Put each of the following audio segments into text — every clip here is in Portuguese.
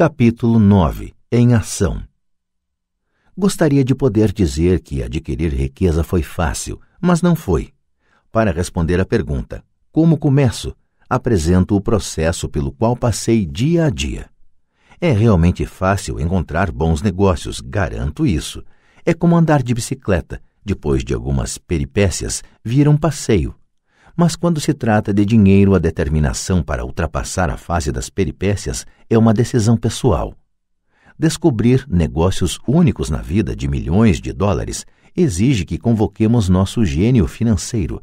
Capítulo 9. Em ação. Gostaria de poder dizer que adquirir riqueza foi fácil, mas não foi. Para responder à pergunta, como começo? Apresento o processo pelo qual passei dia a dia. É realmente fácil encontrar bons negócios, garanto isso. É como andar de bicicleta, depois de algumas peripécias, vira um passeio. Mas quando se trata de dinheiro, a determinação para ultrapassar a fase das peripécias é uma decisão pessoal. Descobrir negócios únicos na vida de milhões de dólares exige que convoquemos nosso gênio financeiro.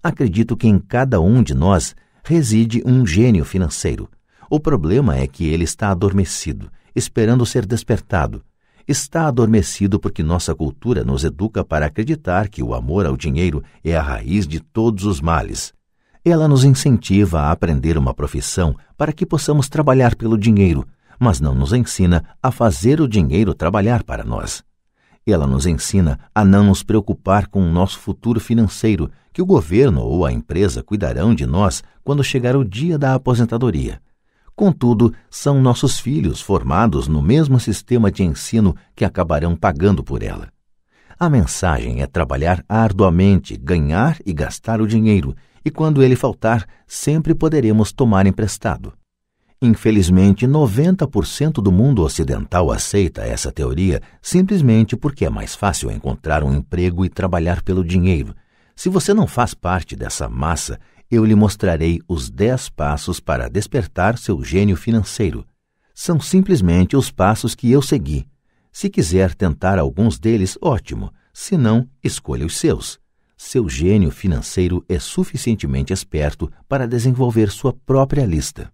Acredito que em cada um de nós reside um gênio financeiro. O problema é que ele está adormecido, esperando ser despertado. Está adormecido porque nossa cultura nos educa para acreditar que o amor ao dinheiro é a raiz de todos os males. Ela nos incentiva a aprender uma profissão para que possamos trabalhar pelo dinheiro, mas não nos ensina a fazer o dinheiro trabalhar para nós. Ela nos ensina a não nos preocupar com o nosso futuro financeiro, que o governo ou a empresa cuidarão de nós quando chegar o dia da aposentadoria. Contudo, são nossos filhos formados no mesmo sistema de ensino que acabarão pagando por ela. A mensagem é trabalhar arduamente, ganhar e gastar o dinheiro, e quando ele faltar, sempre poderemos tomar emprestado. Infelizmente, 90% do mundo ocidental aceita essa teoria simplesmente porque é mais fácil encontrar um emprego e trabalhar pelo dinheiro. Se você não faz parte dessa massa, eu lhe mostrarei os 10 passos para despertar seu gênio financeiro. São simplesmente os passos que eu segui. Se quiser tentar alguns deles, ótimo. Se não, escolha os seus. Seu gênio financeiro é suficientemente esperto para desenvolver sua própria lista.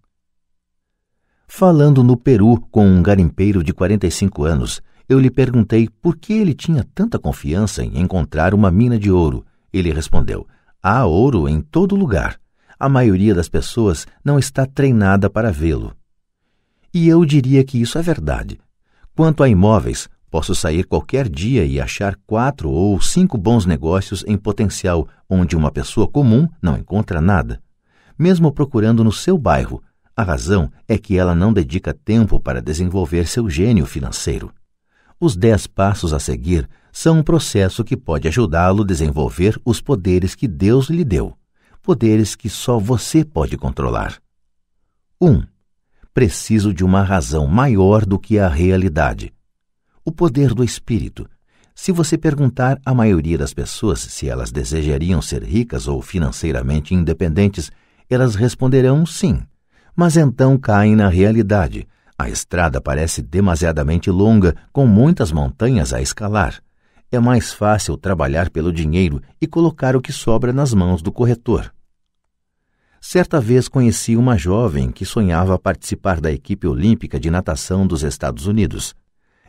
Falando no Peru com um garimpeiro de 45 anos, eu lhe perguntei por que ele tinha tanta confiança em encontrar uma mina de ouro. Ele respondeu: há ouro em todo lugar. A maioria das pessoas não está treinada para vê-lo. E eu diria que isso é verdade. Quanto a imóveis, posso sair qualquer dia e achar 4 ou 5 bons negócios em potencial onde uma pessoa comum não encontra nada. Mesmo procurando no seu bairro, a razão é que ela não dedica tempo para desenvolver seu gênio financeiro. Os 10 passos a seguir são um processo que pode ajudá-lo a desenvolver os poderes que Deus lhe deu, poderes que só você pode controlar. 1. Preciso de uma razão maior do que a realidade. O poder do espírito. Se você perguntar à maioria das pessoas se elas desejariam ser ricas ou financeiramente independentes, elas responderão sim. Mas então caem na realidade. A estrada parece demasiadamente longa, com muitas montanhas a escalar. É mais fácil trabalhar pelo dinheiro e colocar o que sobra nas mãos do corretor. Certa vez conheci uma jovem que sonhava participar da equipe olímpica de natação dos Estados Unidos.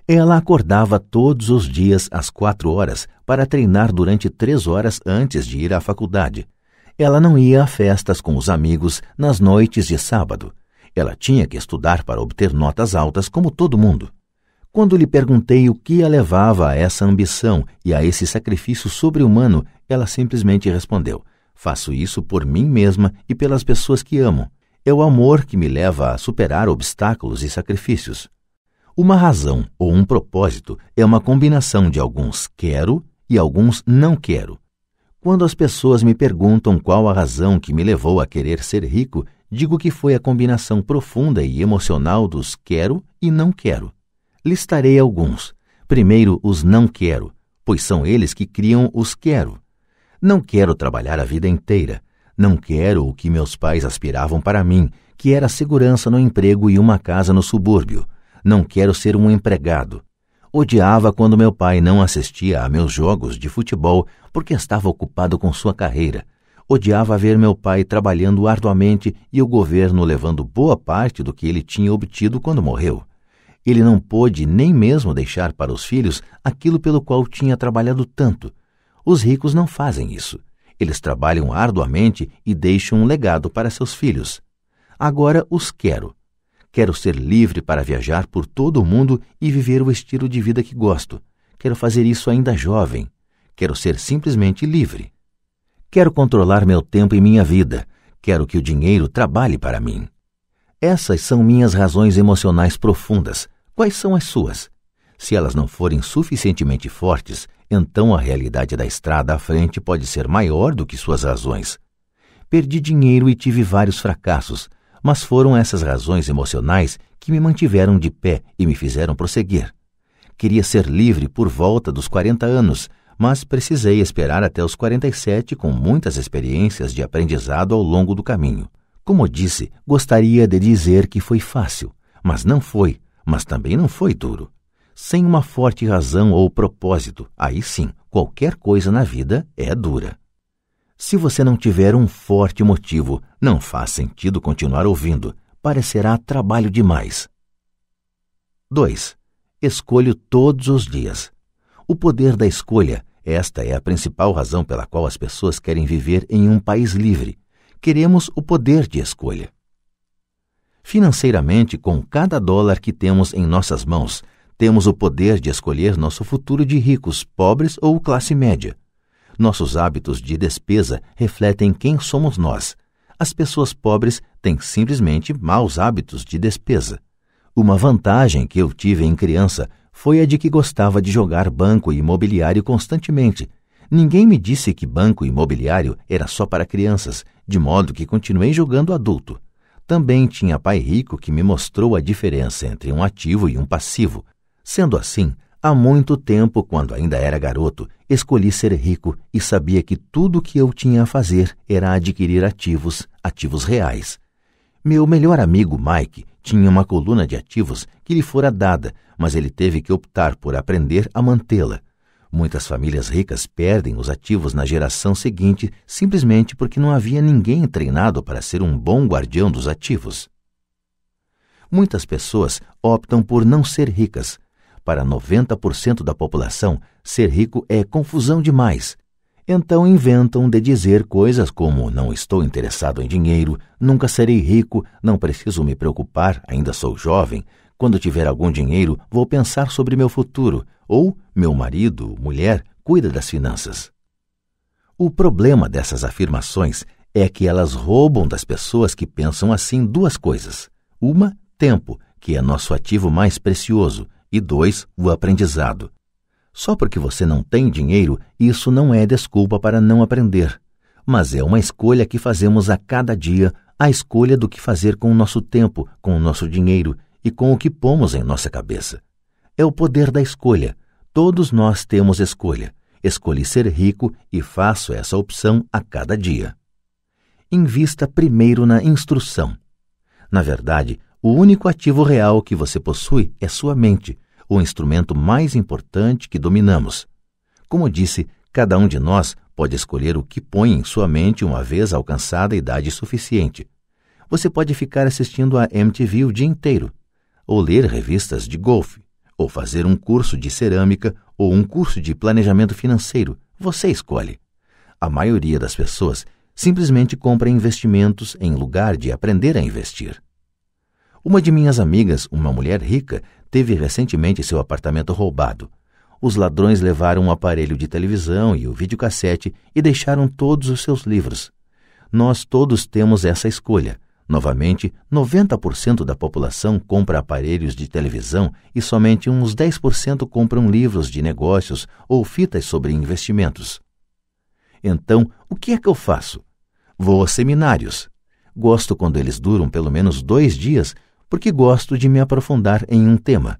Ela acordava todos os dias às 4 horas para treinar durante 3 horas antes de ir à faculdade. Ela não ia a festas com os amigos nas noites de sábado. Ela tinha que estudar para obter notas altas como todo mundo. Quando lhe perguntei o que a levava a essa ambição e a esse sacrifício sobre-humano, ela simplesmente respondeu: faço isso por mim mesma e pelas pessoas que amo. É o amor que me leva a superar obstáculos e sacrifícios. Uma razão ou um propósito é uma combinação de alguns quero e alguns não quero. Quando as pessoas me perguntam qual a razão que me levou a querer ser rico, digo que foi a combinação profunda e emocional dos quero e não quero. Listarei alguns. Primeiro, os não quero, pois são eles que criam os quero. Não quero trabalhar a vida inteira. Não quero o que meus pais aspiravam para mim, que era segurança no emprego e uma casa no subúrbio. Não quero ser um empregado. Odiava quando meu pai não assistia a meus jogos de futebol porque estava ocupado com sua carreira. Odiava ver meu pai trabalhando arduamente e o governo levando boa parte do que ele tinha obtido quando morreu. Ele não pôde nem mesmo deixar para os filhos aquilo pelo qual tinha trabalhado tanto. Os ricos não fazem isso. Eles trabalham arduamente e deixam um legado para seus filhos. Agora os quero. Quero ser livre para viajar por todo o mundo e viver o estilo de vida que gosto. Quero fazer isso ainda jovem. Quero ser simplesmente livre. Quero controlar meu tempo e minha vida. Quero que o dinheiro trabalhe para mim. Essas são minhas razões emocionais profundas. Quais são as suas? Se elas não forem suficientemente fortes, então a realidade da estrada à frente pode ser maior do que suas razões. Perdi dinheiro e tive vários fracassos, mas foram essas razões emocionais que me mantiveram de pé e me fizeram prosseguir. Queria ser livre por volta dos 40 anos, mas precisei esperar até os 47 com muitas experiências de aprendizado ao longo do caminho. Como disse, gostaria de dizer que foi fácil, mas não foi, mas também não foi duro. Sem uma forte razão ou propósito, aí sim, qualquer coisa na vida é dura. Se você não tiver um forte motivo, não faz sentido continuar ouvindo. Parecerá trabalho demais. 2. Escolho todos os dias. O poder da escolha. Esta é a principal razão pela qual as pessoas querem viver em um país livre. Queremos o poder de escolha. Financeiramente, com cada dólar que temos em nossas mãos, temos o poder de escolher nosso futuro de ricos, pobres ou classe média. Nossos hábitos de despesa refletem quem somos nós. As pessoas pobres têm simplesmente maus hábitos de despesa. Uma vantagem que eu tive em criança foi a de que gostava de jogar banco imobiliário constantemente. Ninguém me disse que banco imobiliário era só para crianças, de modo que continuei jogando adulto. Também tinha pai rico que me mostrou a diferença entre um ativo e um passivo. Sendo assim, há muito tempo, quando ainda era garoto, escolhi ser rico e sabia que tudo o que eu tinha a fazer era adquirir ativos reais. Meu melhor amigo Mike tinha uma coluna de ativos que lhe fora dada, mas ele teve que optar por aprender a mantê-la. Muitas famílias ricas perdem os ativos na geração seguinte simplesmente porque não havia ninguém treinado para ser um bom guardião dos ativos. Muitas pessoas optam por não ser ricas. Para 90% da população, ser rico é confusão demais. Então inventam de dizer coisas como não estou interessado em dinheiro, nunca serei rico, não preciso me preocupar, ainda sou jovem, quando tiver algum dinheiro vou pensar sobre meu futuro, ou meu marido, mulher, cuida das finanças. O problema dessas afirmações é que elas roubam das pessoas que pensam assim duas coisas. Uma, tempo, que é nosso ativo mais precioso, e 2, o aprendizado. Só porque você não tem dinheiro, isso não é desculpa para não aprender. Mas é uma escolha que fazemos a cada dia, a escolha do que fazer com o nosso tempo, com o nosso dinheiro e com o que pomos em nossa cabeça. É o poder da escolha. Todos nós temos escolha. Escolhi ser rico e faço essa opção a cada dia. Invista primeiro na instrução. Na verdade, o único ativo real que você possui é sua mente, o instrumento mais importante que dominamos. Como disse, cada um de nós pode escolher o que põe em sua mente uma vez alcançada a idade suficiente. Você pode ficar assistindo a MTV o dia inteiro, ou ler revistas de golfe, ou fazer um curso de cerâmica ou um curso de planejamento financeiro. Você escolhe. A maioria das pessoas simplesmente compra investimentos em lugar de aprender a investir. Uma de minhas amigas, uma mulher rica, teve recentemente seu apartamento roubado. Os ladrões levaram um aparelho de televisão e o videocassete e deixaram todos os seus livros. Nós todos temos essa escolha. Novamente, 90% da população compra aparelhos de televisão e somente uns 10% compram livros de negócios ou fitas sobre investimentos. Então, o que é que eu faço? Vou a seminários. Gosto quando eles duram pelo menos 2 dias, porque gosto de me aprofundar em um tema.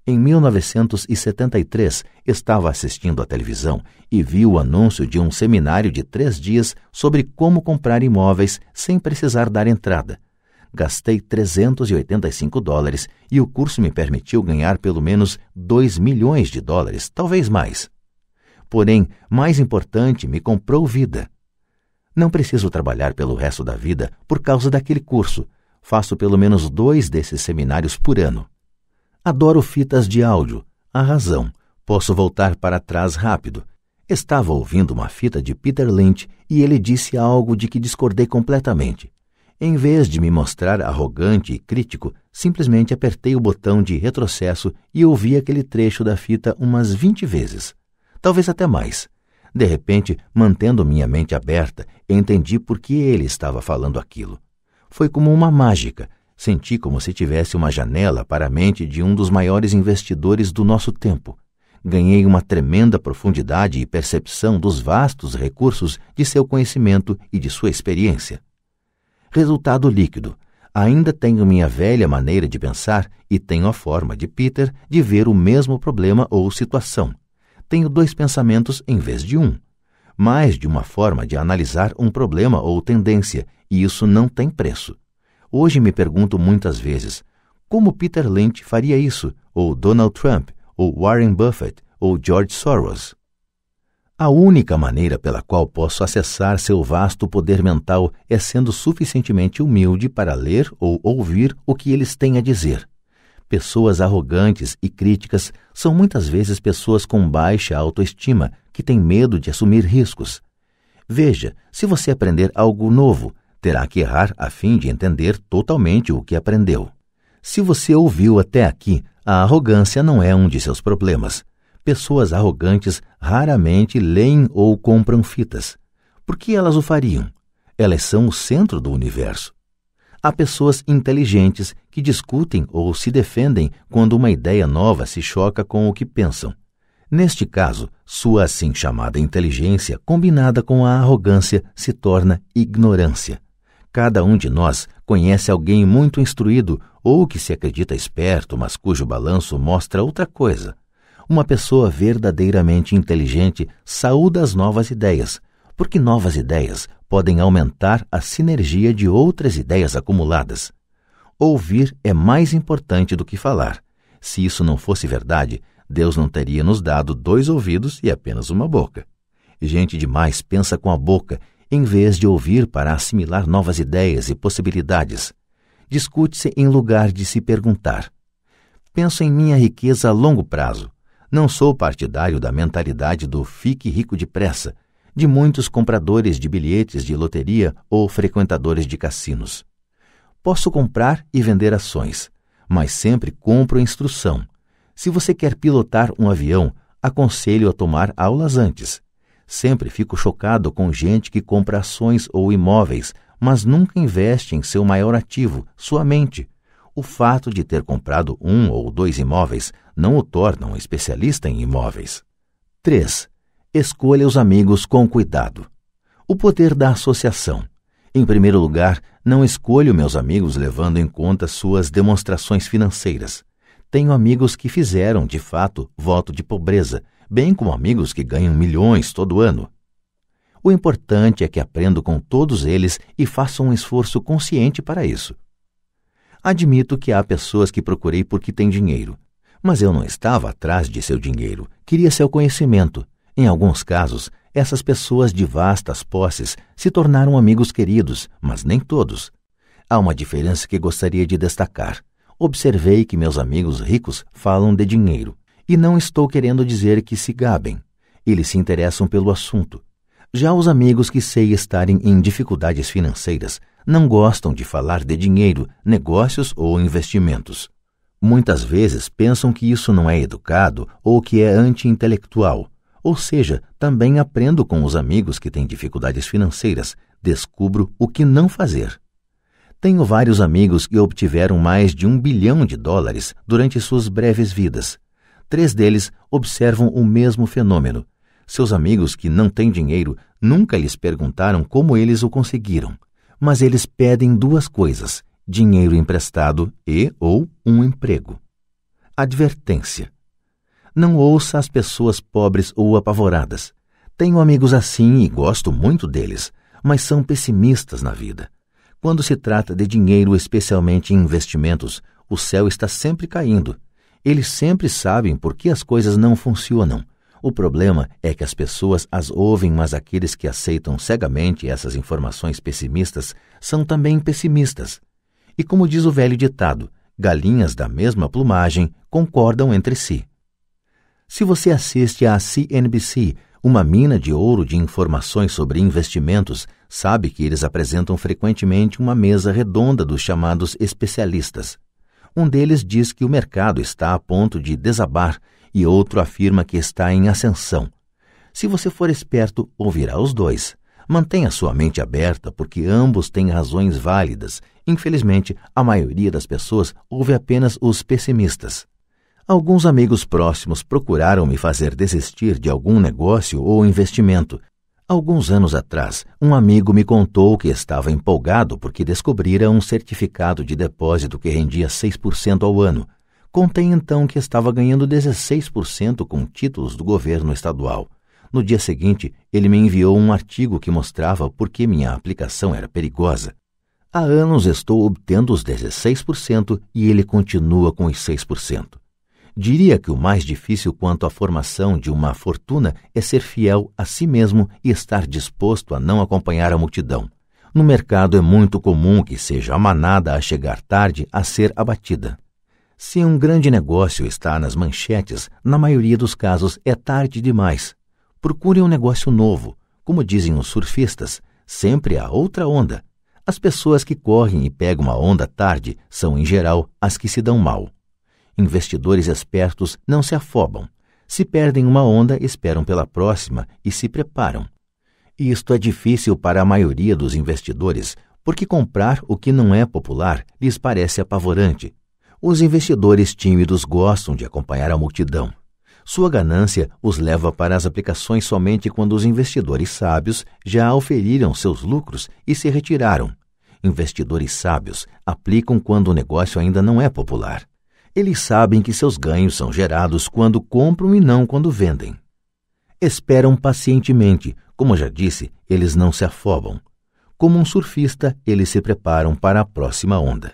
Em 1973, estava assistindo à televisão e vi o anúncio de um seminário de 3 dias sobre como comprar imóveis sem precisar dar entrada. Gastei $385 e o curso me permitiu ganhar pelo menos $2 milhões, talvez mais. Porém, mais importante, me comprou vida. Não preciso trabalhar pelo resto da vida por causa daquele curso. Faço pelo menos 2 desses seminários por ano. Adoro fitas de áudio. A razão. Posso voltar para trás rápido. Estava ouvindo uma fita de Peter Lynch e ele disse algo de que discordei completamente. Em vez de me mostrar arrogante e crítico, simplesmente apertei o botão de retrocesso e ouvi aquele trecho da fita umas 20 vezes. Talvez até mais. De repente, mantendo minha mente aberta, entendi por que ele estava falando aquilo. Foi como uma mágica. Senti como se tivesse uma janela para a mente de um dos maiores investidores do nosso tempo. Ganhei uma tremenda profundidade e percepção dos vastos recursos de seu conhecimento e de sua experiência. Resultado líquido. Ainda tenho minha velha maneira de pensar e tenho a forma de Peter de ver o mesmo problema ou situação. Tenho 2 pensamentos em vez de um. Mais de uma forma de analisar um problema ou tendência, e isso não tem preço. Hoje me pergunto muitas vezes, como Peter Lynch faria isso, ou Donald Trump, ou Warren Buffett, ou George Soros? A única maneira pela qual posso acessar seu vasto poder mental é sendo suficientemente humilde para ler ou ouvir o que eles têm a dizer. Pessoas arrogantes e críticas são muitas vezes pessoas com baixa autoestima que têm medo de assumir riscos. Veja, se você aprender algo novo, terá que errar a fim de entender totalmente o que aprendeu. Se você ouviu até aqui, a arrogância não é um de seus problemas. Pessoas arrogantes raramente leem ou compram fitas. Por que elas o fariam? Elas são o centro do universo. Há pessoas inteligentes que discutem ou se defendem quando uma ideia nova se choca com o que pensam. Neste caso, sua assim chamada inteligência, combinada com a arrogância, se torna ignorância. Cada um de nós conhece alguém muito instruído ou que se acredita esperto, mas cujo balanço mostra outra coisa. Uma pessoa verdadeiramente inteligente saúda as novas ideias, porque novas ideias podem aumentar a sinergia de outras ideias acumuladas. Ouvir é mais importante do que falar. Se isso não fosse verdade, Deus não teria nos dado 2 ouvidos e apenas uma boca. Gente demais pensa com a boca, em vez de ouvir para assimilar novas ideias e possibilidades. Discute-se em lugar de se perguntar. Penso em minha riqueza a longo prazo. Não sou partidário da mentalidade do fique rico depressa, de muitos compradores de bilhetes de loteria ou frequentadores de cassinos. Posso comprar e vender ações, mas sempre compro instrução. Se você quer pilotar um avião, aconselho a tomar aulas antes. Sempre fico chocado com gente que compra ações ou imóveis, mas nunca investe em seu maior ativo, sua mente. O fato de ter comprado 1 ou 2 imóveis não o torna um especialista em imóveis. 3. Escolha os amigos com cuidado. O poder da associação. Em primeiro lugar, não escolho meus amigos levando em conta suas demonstrações financeiras. Tenho amigos que fizeram, de fato, voto de pobreza, bem como amigos que ganham milhões todo ano. O importante é que aprendo com todos eles e faço um esforço consciente para isso. Admito que há pessoas que procurei porque têm dinheiro, mas eu não estava atrás de seu dinheiro, queria seu conhecimento. Em alguns casos, essas pessoas de vastas posses se tornaram amigos queridos, mas nem todos. Há uma diferença que gostaria de destacar. Observei que meus amigos ricos falam de dinheiro, e não estou querendo dizer que se gabem. Eles se interessam pelo assunto. Já os amigos que sei estarem em dificuldades financeiras não gostam de falar de dinheiro, negócios ou investimentos. Muitas vezes pensam que isso não é educado ou que é anti-intelectual. Ou seja, também aprendo com os amigos que têm dificuldades financeiras, descubro o que não fazer. Tenho vários amigos que obtiveram mais de $1 bilhão durante suas breves vidas. 3 deles observam o mesmo fenômeno. Seus amigos que não têm dinheiro nunca lhes perguntaram como eles o conseguiram, mas eles pedem 2 coisas, dinheiro emprestado e ou um emprego. Advertência. Não ouça as pessoas pobres ou apavoradas. Tenho amigos assim e gosto muito deles, mas são pessimistas na vida. Quando se trata de dinheiro, especialmente em investimentos, o céu está sempre caindo. Eles sempre sabem por que as coisas não funcionam. O problema é que as pessoas as ouvem, mas aqueles que aceitam cegamente essas informações pessimistas são também pessimistas. E como diz o velho ditado, galinhas da mesma plumagem concordam entre si. Se você assiste à CNBC, uma mina de ouro de informações sobre investimentos, sabe que eles apresentam frequentemente uma mesa redonda dos chamados especialistas. Um deles diz que o mercado está a ponto de desabar e outro afirma que está em ascensão. Se você for esperto, ouvirá os 2, Mantenha sua mente aberta, porque ambos têm razões válidas. Infelizmente, a maioria das pessoas ouve apenas os pessimistas. Alguns amigos próximos procuraram me fazer desistir de algum negócio ou investimento. Alguns anos atrás, um amigo me contou que estava empolgado porque descobrira um certificado de depósito que rendia 6% ao ano. Contei então que estava ganhando 16% com títulos do governo estadual. No dia seguinte, ele me enviou um artigo que mostrava por que minha aplicação era perigosa. Há anos estou obtendo os 16% e ele continua com os 6%. Diria que o mais difícil quanto à formação de uma fortuna é ser fiel a si mesmo e estar disposto a não acompanhar a multidão. No mercado é muito comum que seja a manada a chegar tarde a ser abatida. Se um grande negócio está nas manchetes, na maioria dos casos é tarde demais. Procure um negócio novo. Como dizem os surfistas, sempre há outra onda. As pessoas que correm e pegam uma onda tarde são, em geral, as que se dão mal. Investidores espertos não se afobam. Se perdem uma onda, esperam pela próxima e se preparam. Isto é difícil para a maioria dos investidores, porque comprar o que não é popular lhes parece apavorante. Os investidores tímidos gostam de acompanhar a multidão. Sua ganância os leva para as aplicações somente quando os investidores sábios já auferiram seus lucros e se retiraram. Investidores sábios aplicam quando o negócio ainda não é popular. Eles sabem que seus ganhos são gerados quando compram e não quando vendem. Esperam pacientemente. Como já disse, eles não se afobam. Como um surfista, eles se preparam para a próxima onda.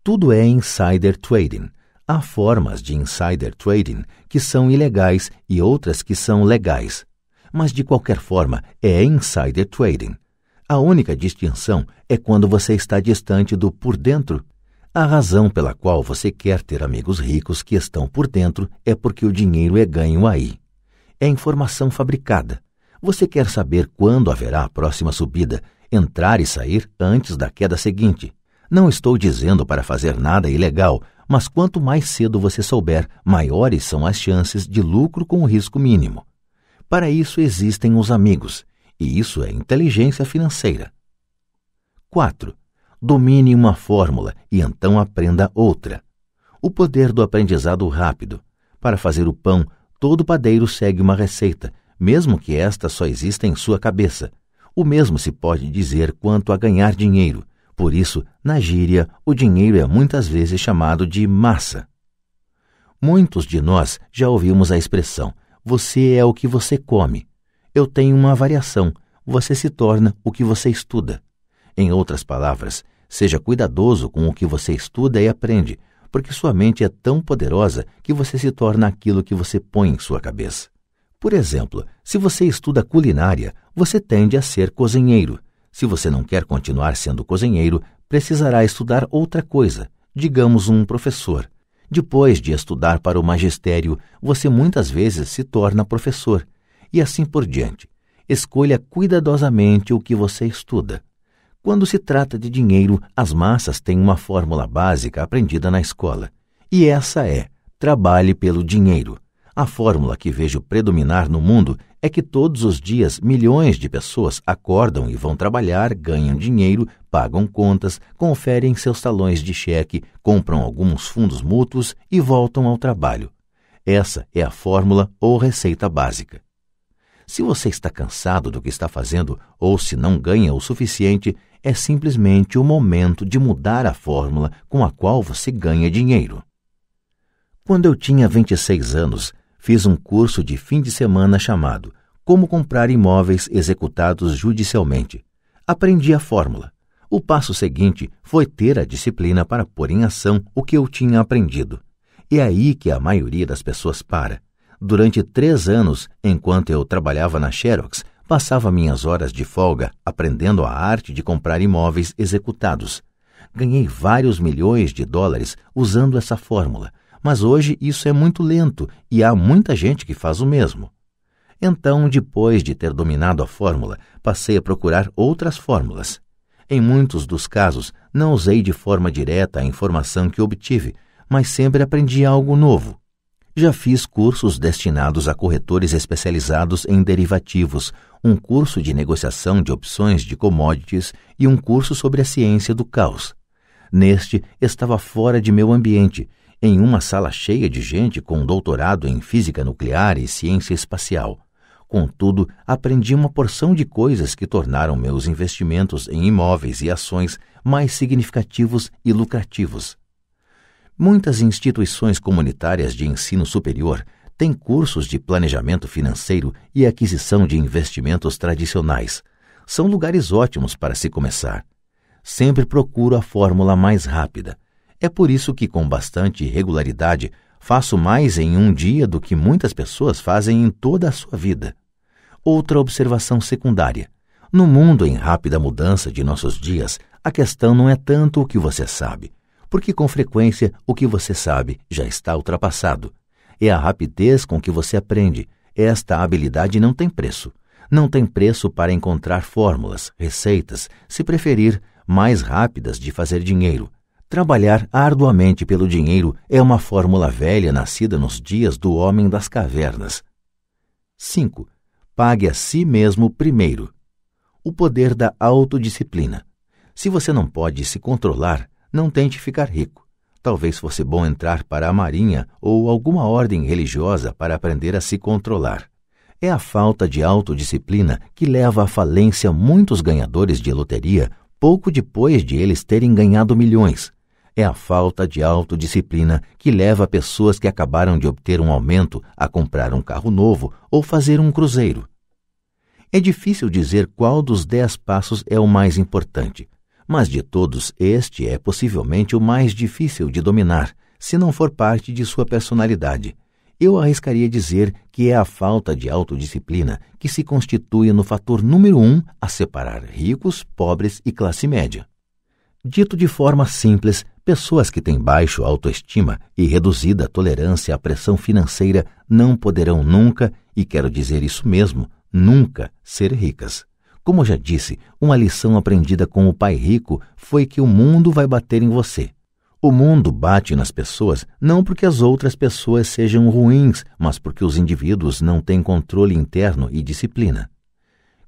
Tudo é insider trading. Há formas de insider trading que são ilegais e outras que são legais. Mas, de qualquer forma, é insider trading. A única distinção é quando você está distante do por dentro. A razão pela qual você quer ter amigos ricos que estão por dentro é porque o dinheiro é ganho aí. É informação fabricada. Você quer saber quando haverá a próxima subida, entrar e sair antes da queda seguinte. Não estou dizendo para fazer nada ilegal, mas quanto mais cedo você souber, maiores são as chances de lucro com o risco mínimo. Para isso existem os amigos, e isso é inteligência financeira. 4. Domine uma fórmula e então aprenda outra. O poder do aprendizado rápido. Para fazer o pão, todo padeiro segue uma receita, mesmo que esta só exista em sua cabeça. O mesmo se pode dizer quanto a ganhar dinheiro. Por isso, na gíria, o dinheiro é muitas vezes chamado de massa. Muitos de nós já ouvimos a expressão, você é o que você come. Eu tenho uma variação, você se torna o que você estuda. Em outras palavras, seja cuidadoso com o que você estuda e aprende, porque sua mente é tão poderosa que você se torna aquilo que você põe em sua cabeça. Por exemplo, se você estuda culinária, você tende a ser cozinheiro. Se você não quer continuar sendo cozinheiro, precisará estudar outra coisa, digamos um professor. Depois de estudar para o magistério, você muitas vezes se torna professor, e assim por diante. Escolha cuidadosamente o que você estuda. Quando se trata de dinheiro, as massas têm uma fórmula básica aprendida na escola. E essa é: trabalhe pelo dinheiro. A fórmula que vejo predominar no mundo é que todos os dias milhões de pessoas acordam e vão trabalhar, ganham dinheiro, pagam contas, conferem seus talões de cheque, compram alguns fundos mútuos e voltam ao trabalho. Essa é a fórmula ou receita básica. Se você está cansado do que está fazendo ou se não ganha o suficiente, é simplesmente o momento de mudar a fórmula com a qual você ganha dinheiro. Quando eu tinha 26 anos, fiz um curso de fim de semana chamado Como Comprar Imóveis Executados Judicialmente. Aprendi a fórmula. O passo seguinte foi ter a disciplina para pôr em ação o que eu tinha aprendido. É aí que a maioria das pessoas para. Durante 3 anos, enquanto eu trabalhava na Xerox, passava minhas horas de folga aprendendo a arte de comprar imóveis executados. Ganhei vários milhões de dólares usando essa fórmula, mas hoje isso é muito lento e há muita gente que faz o mesmo. Então, depois de ter dominado a fórmula, passei a procurar outras fórmulas. Em muitos dos casos, não usei de forma direta a informação que obtive, mas sempre aprendi algo novo. Já fiz cursos destinados a corretores especializados em derivativos, um curso de negociação de opções de commodities e um curso sobre a ciência do caos. Neste, estava fora de meu ambiente, em uma sala cheia de gente com doutorado em física nuclear e ciência espacial. Contudo, aprendi uma porção de coisas que tornaram meus investimentos em imóveis e ações mais significativos e lucrativos. Muitas instituições comunitárias de ensino superior têm cursos de planejamento financeiro e aquisição de investimentos tradicionais. São lugares ótimos para se começar. Sempre procuro a fórmula mais rápida. É por isso que, com bastante regularidade, faço mais em um dia do que muitas pessoas fazem em toda a sua vida. Outra observação secundária. No mundo em rápida mudança de nossos dias, a questão não é tanto o que você sabe, porque com frequência o que você sabe já está ultrapassado. É a rapidez com que você aprende. Esta habilidade não tem preço. Não tem preço para encontrar fórmulas, receitas, se preferir, mais rápidas de fazer dinheiro. Trabalhar arduamente pelo dinheiro é uma fórmula velha nascida nos dias do homem das cavernas. 5. Pague a si mesmo primeiro. O poder da autodisciplina. Se você não pode se controlar, não tente ficar rico. Talvez fosse bom entrar para a marinha ou alguma ordem religiosa para aprender a se controlar. É a falta de autodisciplina que leva à falência muitos ganhadores de loteria pouco depois de eles terem ganhado milhões. É a falta de autodisciplina que leva pessoas que acabaram de obter um aumento a comprar um carro novo ou fazer um cruzeiro. É difícil dizer qual dos 10 passos é o mais importante, mas de todos este é possivelmente o mais difícil de dominar, se não for parte de sua personalidade. Eu arriscaria dizer que é a falta de autodisciplina que se constitui no fator número 1 a separar ricos, pobres e classe média. Dito de forma simples, pessoas que têm baixa autoestima e reduzida tolerância à pressão financeira não poderão nunca, e quero dizer isso mesmo, nunca ser ricas. Como já disse, uma lição aprendida com o pai rico foi que o mundo vai bater em você. O mundo bate nas pessoas não porque as outras pessoas sejam ruins, mas porque os indivíduos não têm controle interno e disciplina.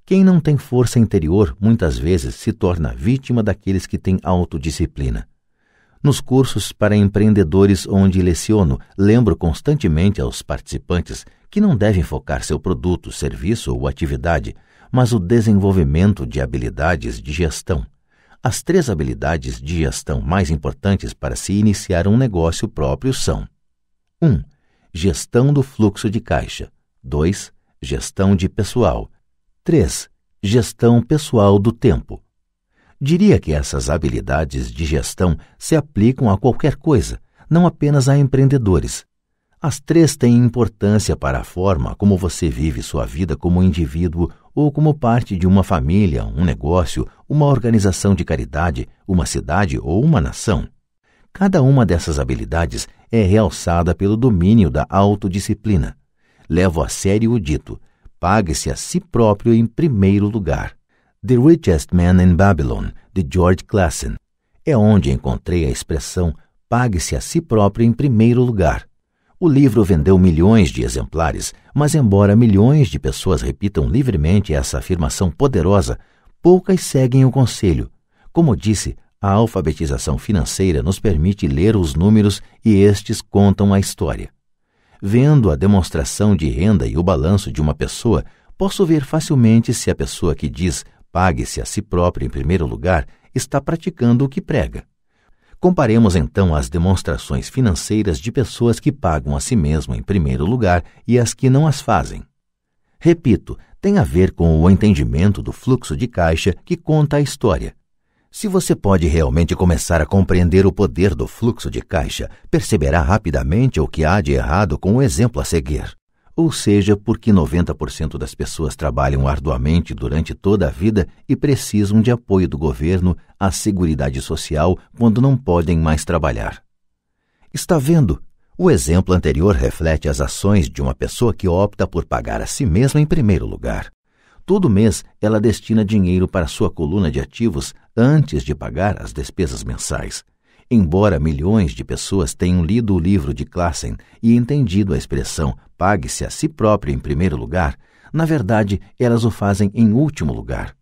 Quem não tem força interior muitas vezes se torna vítima daqueles que têm autodisciplina. Nos cursos para empreendedores onde leciono, lembro constantemente aos participantes que não devem focar seu produto, serviço ou atividade, mas o desenvolvimento de habilidades de gestão. As 3 habilidades de gestão mais importantes para se iniciar um negócio próprio são: 1. Gestão do fluxo de caixa. 2. Gestão de pessoal. 3. Gestão pessoal do tempo. Diria que essas habilidades de gestão se aplicam a qualquer coisa, não apenas a empreendedores. As 3 têm importância para a forma como você vive sua vida como indivíduo ou como parte de uma família, um negócio, uma organização de caridade, uma cidade ou uma nação. Cada uma dessas habilidades é realçada pelo domínio da autodisciplina. Levo a sério o dito: pague-se a si próprio em primeiro lugar. The Richest Man in Babylon, de George Clason. É onde encontrei a expressão pague-se a si próprio em primeiro lugar. O livro vendeu milhões de exemplares, mas embora milhões de pessoas repitam livremente essa afirmação poderosa, poucas seguem o conselho. Como disse, a alfabetização financeira nos permite ler os números e estes contam a história. Vendo a demonstração de renda e o balanço de uma pessoa, posso ver facilmente se a pessoa que diz pague-se a si próprio em primeiro lugar está praticando o que prega. Comparemos então as demonstrações financeiras de pessoas que pagam a si mesmo em primeiro lugar e as que não as fazem. Repito, tem a ver com o entendimento do fluxo de caixa que conta a história. Se você pode realmente começar a compreender o poder do fluxo de caixa, perceberá rapidamente o que há de errado com o exemplo a seguir. Ou seja, porque 90% das pessoas trabalham arduamente durante toda a vida e precisam de apoio do governo, à Seguridade Social, quando não podem mais trabalhar. Está vendo? O exemplo anterior reflete as ações de uma pessoa que opta por pagar a si mesma em primeiro lugar. Todo mês, ela destina dinheiro para sua coluna de ativos antes de pagar as despesas mensais. Embora milhões de pessoas tenham lido o livro de Clason e entendido a expressão pague-se a si próprio em primeiro lugar, Na verdade, elas o fazem em último lugar.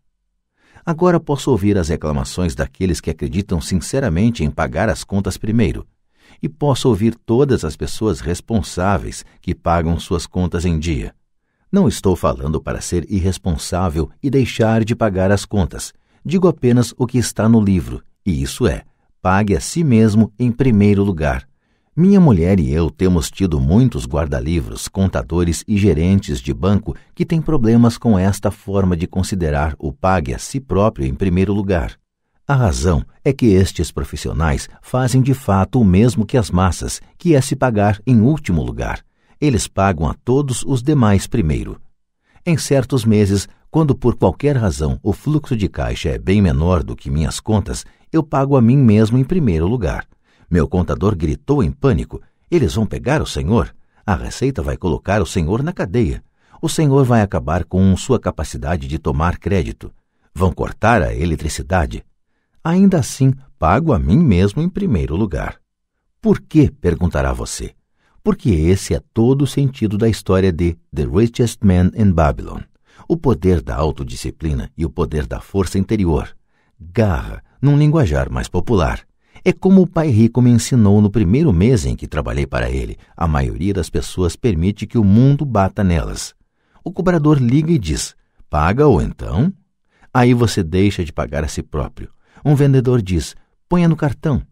Agora posso ouvir as reclamações daqueles que acreditam sinceramente em pagar as contas primeiro. E posso ouvir todas as pessoas responsáveis que pagam suas contas em dia. Não estou falando para ser irresponsável e deixar de pagar as contas. Digo apenas o que está no livro, e isso é, pague a si mesmo em primeiro lugar. Minha mulher e eu temos tido muitos guarda-livros, contadores e gerentes de banco que têm problemas com esta forma de considerar o pague a si próprio em primeiro lugar. A razão é que estes profissionais fazem de fato o mesmo que as massas, que é se pagar em último lugar. Eles pagam a todos os demais primeiro. Em certos meses, quando por qualquer razão o fluxo de caixa é bem menor do que minhas contas, eu pago a mim mesmo em primeiro lugar. Meu contador gritou em pânico: eles vão pegar o senhor? A Receita vai colocar o senhor na cadeia. O senhor vai acabar com sua capacidade de tomar crédito. Vão cortar a eletricidade. Ainda assim, pago a mim mesmo em primeiro lugar. Por quê? Perguntará você. Porque esse é todo o sentido da história de The Richest Man in Babylon. O poder da autodisciplina e o poder da força interior. Garra, num linguajar mais popular. É como o pai rico me ensinou no primeiro mês em que trabalhei para ele. A maioria das pessoas permite que o mundo bata nelas. O cobrador liga e diz: paga ou então? Aí você deixa de pagar a si próprio. Um vendedor diz: ponha no cartão.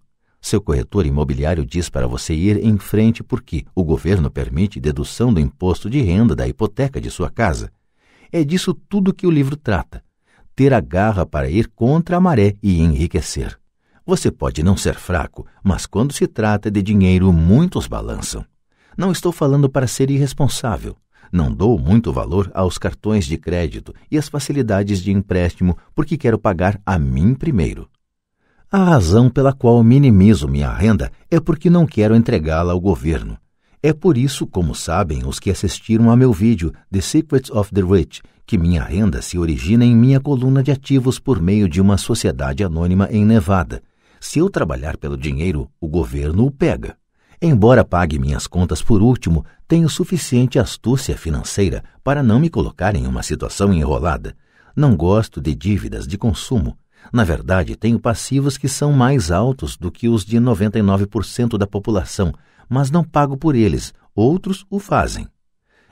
Seu corretor imobiliário diz para você ir em frente porque o governo permite dedução do imposto de renda da hipoteca de sua casa. É disso tudo que o livro trata. Ter a garra para ir contra a maré e enriquecer. Você pode não ser fraco, mas quando se trata de dinheiro, muitos balançam. Não estou falando para ser irresponsável. Não dou muito valor aos cartões de crédito e às facilidades de empréstimo porque quero pagar a mim primeiro. A razão pela qual minimizo minha renda é porque não quero entregá-la ao governo. É por isso, como sabem os que assistiram a meu vídeo The Secrets of the Rich, que minha renda se origina em minha coluna de ativos por meio de uma sociedade anônima em Nevada. Se eu trabalhar pelo dinheiro, o governo o pega. Embora pague minhas contas por último, tenho suficiente astúcia financeira para não me colocar em uma situação enrolada. Não gosto de dívidas de consumo. Na verdade, tenho passivos que são mais altos do que os de 99% da população, mas não pago por eles. Outros o fazem.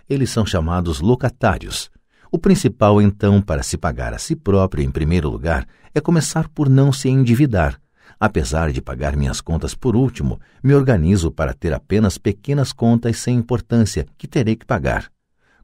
Eles são chamados locatários. O principal, então, para se pagar a si próprio em primeiro lugar, é começar por não se endividar. Apesar de pagar minhas contas por último, me organizo para ter apenas pequenas contas sem importância que terei que pagar.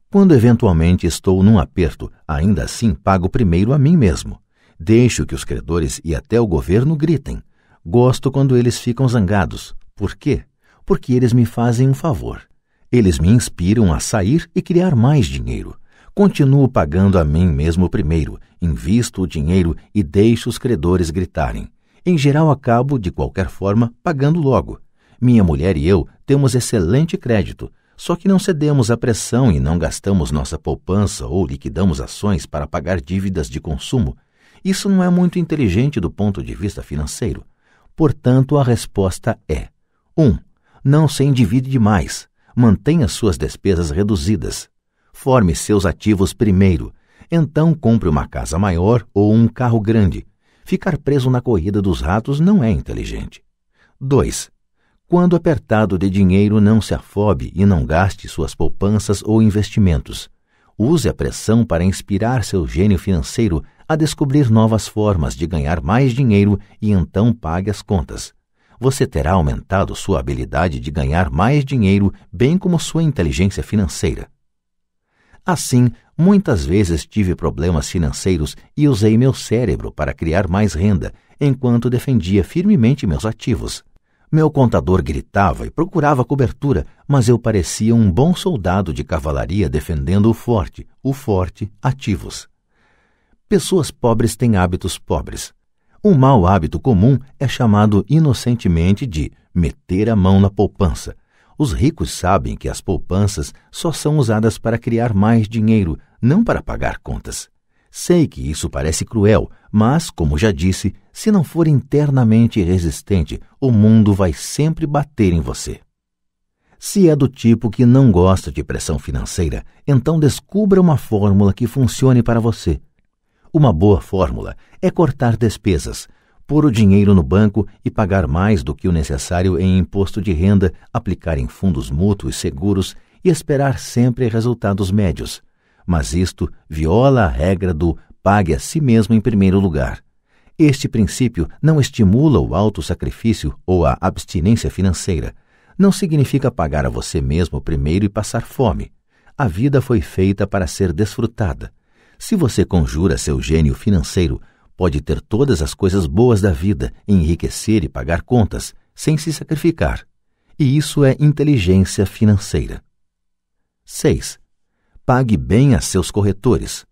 Quando eventualmente estou num aperto, ainda assim pago primeiro a mim mesmo. Deixo que os credores e até o governo gritem. Gosto quando eles ficam zangados. Por quê? Porque eles me fazem um favor. Eles me inspiram a sair e criar mais dinheiro. Continuo pagando a mim mesmo primeiro, invisto o dinheiro e deixo os credores gritarem. Em geral, acabo, de qualquer forma, pagando logo. Minha mulher e eu temos excelente crédito, só que não cedemos à pressão e não gastamos nossa poupança ou liquidamos ações para pagar dívidas de consumo. Isso não é muito inteligente do ponto de vista financeiro. Portanto, a resposta é: 1. Não se endivide demais. Mantenha suas despesas reduzidas. Forme seus ativos primeiro. Então, compre uma casa maior ou um carro grande. Ficar preso na corrida dos ratos não é inteligente. 2. Quando apertado de dinheiro, não se afobe e não gaste suas poupanças ou investimentos. Use a pressão para inspirar seu gênio financeiro a descobrir novas formas de ganhar mais dinheiro e então pague as contas. Você terá aumentado sua habilidade de ganhar mais dinheiro, bem como sua inteligência financeira. Assim, muitas vezes tive problemas financeiros e usei meu cérebro para criar mais renda, enquanto defendia firmemente meus ativos. Meu contador gritava e procurava cobertura, mas eu parecia um bom soldado de cavalaria defendendo o forte, ativos. Pessoas pobres têm hábitos pobres. Um mau hábito comum é chamado inocentemente de meter a mão na poupança. Os ricos sabem que as poupanças só são usadas para criar mais dinheiro, não para pagar contas. Sei que isso parece cruel, mas, como já disse, se não for internamente resistente, o mundo vai sempre bater em você. Se é do tipo que não gosta de pressão financeira, então descubra uma fórmula que funcione para você. Uma boa fórmula é cortar despesas, pôr o dinheiro no banco e pagar mais do que o necessário em imposto de renda, aplicar em fundos mútuos seguros e esperar sempre resultados médios. Mas isto viola a regra do pague a si mesmo em primeiro lugar. Este princípio não estimula o autossacrifício ou a abstinência financeira. Não significa pagar a você mesmo primeiro e passar fome. A vida foi feita para ser desfrutada. Se você conjura seu gênio financeiro, pode ter todas as coisas boas da vida, enriquecer e pagar contas, sem se sacrificar. E isso é inteligência financeira. 6. Pague bem a seus corretores.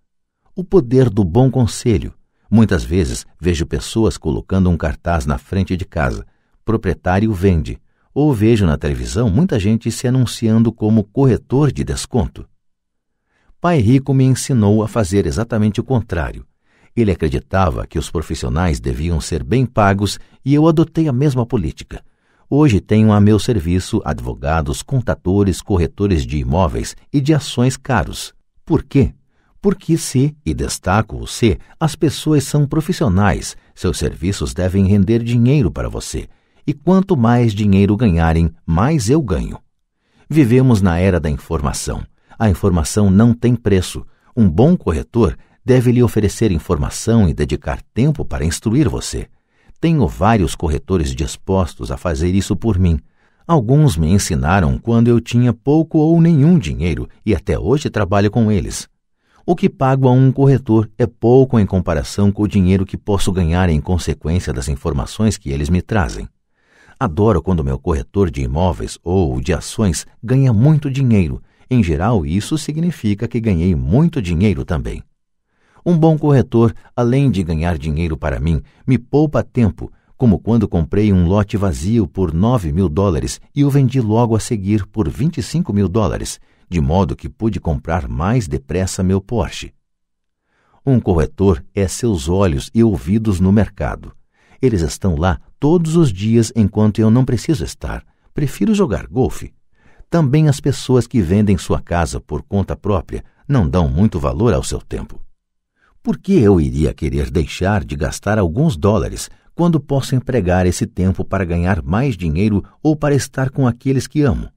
O poder do bom conselho. Muitas vezes vejo pessoas colocando um cartaz na frente de casa: proprietário vende. Ou vejo na televisão muita gente se anunciando como corretor de desconto. Pai Rico me ensinou a fazer exatamente o contrário. Ele acreditava que os profissionais deviam ser bem pagos e eu adotei a mesma política. Hoje tenho a meu serviço advogados, contadores, corretores de imóveis e de ações caros. Por quê? Porque e destaco o se, as pessoas são profissionais, seus serviços devem render dinheiro para você. E quanto mais dinheiro ganharem, mais eu ganho. Vivemos na era da informação. A informação não tem preço. Um bom corretor deve lhe oferecer informação e dedicar tempo para instruir você. Tenho vários corretores dispostos a fazer isso por mim. Alguns me ensinaram quando eu tinha pouco ou nenhum dinheiro e até hoje trabalho com eles. O que pago a um corretor é pouco em comparação com o dinheiro que posso ganhar em consequência das informações que eles me trazem. Adoro quando meu corretor de imóveis ou de ações ganha muito dinheiro. Em geral, isso significa que ganhei muito dinheiro também. Um bom corretor, além de ganhar dinheiro para mim, me poupa tempo, como quando comprei um lote vazio por $9.000 e o vendi logo a seguir por $25.000, de modo que pude comprar mais depressa meu Porsche. Um corretor é seus olhos e ouvidos no mercado. Eles estão lá todos os dias enquanto eu não preciso estar. Prefiro jogar golfe. Também as pessoas que vendem sua casa por conta própria não dão muito valor ao seu tempo. Por que eu iria querer deixar de gastar alguns dólares quando posso empregar esse tempo para ganhar mais dinheiro ou para estar com aqueles que amo?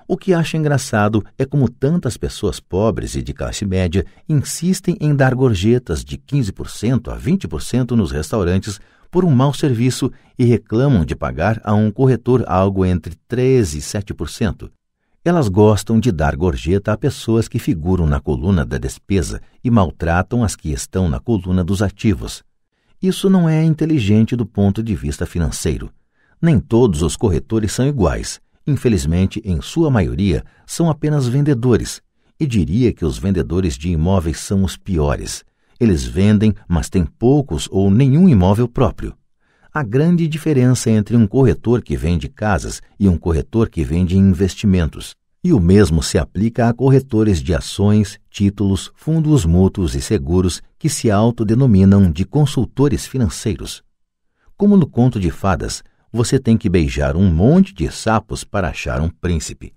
O que acho engraçado é como tantas pessoas pobres e de classe média insistem em dar gorjetas de 15% a 20% nos restaurantes por um mau serviço e reclamam de pagar a um corretor algo entre 3% e 7%. Elas gostam de dar gorjeta a pessoas que figuram na coluna da despesa e maltratam as que estão na coluna dos ativos. Isso não é inteligente do ponto de vista financeiro. Nem todos os corretores são iguais. Infelizmente, em sua maioria, são apenas vendedores. E diria que os vendedores de imóveis são os piores. Eles vendem, mas têm poucos ou nenhum imóvel próprio. Há grande diferença entre um corretor que vende casas e um corretor que vende investimentos. E o mesmo se aplica a corretores de ações, títulos, fundos mútuos e seguros que se autodenominam de consultores financeiros. Como no conto de fadas, você tem que beijar um monte de sapos para achar um príncipe.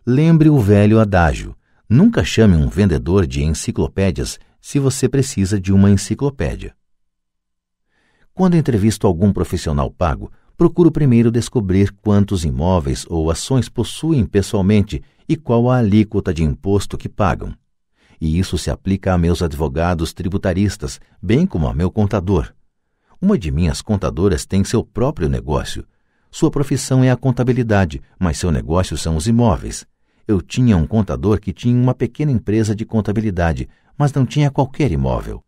Lembre o velho adágio: nunca chame um vendedor de enciclopédias se você precisa de uma enciclopédia. Quando entrevisto algum profissional pago, procuro primeiro descobrir quantos imóveis ou ações possuem pessoalmente e qual a alíquota de imposto que pagam. E isso se aplica a meus advogados tributaristas, bem como a meu contador. Uma de minhas contadoras tem seu próprio negócio. Sua profissão é a contabilidade, mas seu negócio são os imóveis. Eu tinha um contador que tinha uma pequena empresa de contabilidade, mas não tinha qualquer imóvel.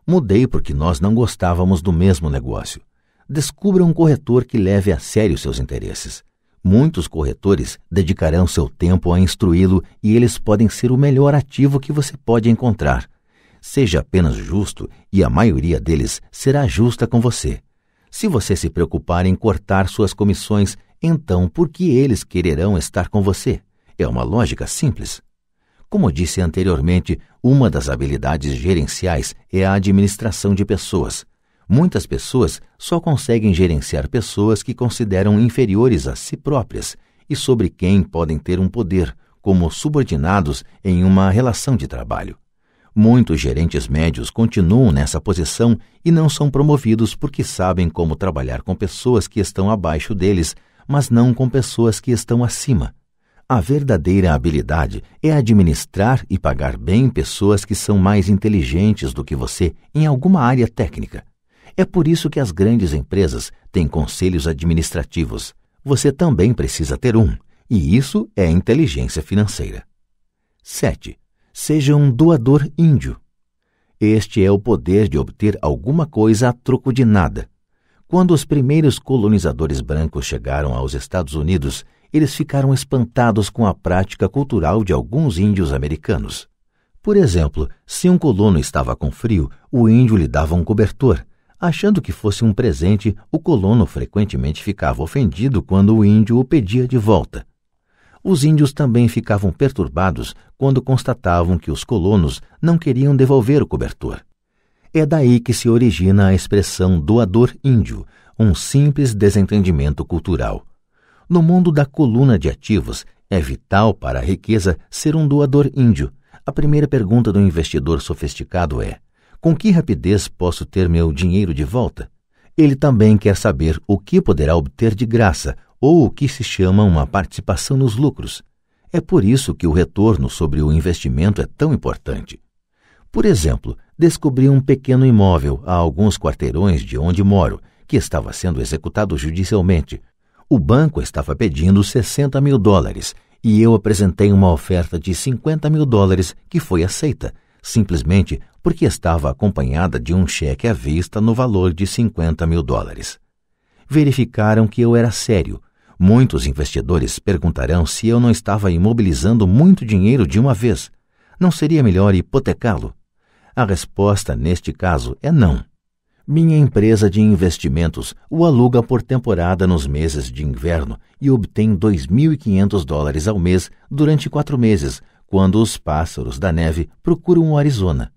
Mudei porque nós não gostávamos do mesmo negócio. Descubra um corretor que leve a sério seus interesses. Muitos corretores dedicarão seu tempo a instruí-lo e eles podem ser o melhor ativo que você pode encontrar. Seja apenas justo e a maioria deles será justa com você. Se você se preocupar em cortar suas comissões, então por que eles quererão estar com você? É uma lógica simples. Como disse anteriormente, uma das habilidades gerenciais é a administração de pessoas. Muitas pessoas só conseguem gerenciar pessoas que consideram inferiores a si próprias, e sobre quem podem ter um poder, como subordinados em uma relação de trabalho. Muitos gerentes médios continuam nessa posição e não são promovidos porque sabem como trabalhar com pessoas que estão abaixo deles, mas não com pessoas que estão acima. A verdadeira habilidade é administrar e pagar bem pessoas que são mais inteligentes do que você em alguma área técnica. É por isso que as grandes empresas têm conselhos administrativos. Você também precisa ter um, e isso é inteligência financeira. 7. Seja um doador índio. Este é o poder de obter alguma coisa a troco de nada. Quando os primeiros colonizadores brancos chegaram aos Estados Unidos, eles ficaram espantados com a prática cultural de alguns índios americanos. Por exemplo, se um colono estava com frio, o índio lhe dava um cobertor. Achando que fosse um presente, o colono frequentemente ficava ofendido quando o índio o pedia de volta. Os índios também ficavam perturbados quando constatavam que os colonos não queriam devolver o cobertor. É daí que se origina a expressão doador índio, um simples desentendimento cultural. No mundo da coluna de ativos, é vital para a riqueza ser um doador índio. A primeira pergunta do investidor sofisticado é: com que rapidez posso ter meu dinheiro de volta? Ele também quer saber o que poderá obter de graça, ou o que se chama uma participação nos lucros. É por isso que o retorno sobre o investimento é tão importante. Por exemplo, descobri um pequeno imóvel a alguns quarteirões de onde moro, que estava sendo executado judicialmente. O banco estava pedindo $60 mil e eu apresentei uma oferta de $50 mil que foi aceita, simplesmente porque estava acompanhada de um cheque à vista no valor de $50 mil. Verificaram que eu era sério. Muitos investidores perguntarão se eu não estava imobilizando muito dinheiro de uma vez. Não seria melhor hipotecá-lo? A resposta neste caso é não. Minha empresa de investimentos o aluga por temporada nos meses de inverno e obtém $2.500 ao mês durante 4 meses, quando os pássaros da neve procuram o Arizona.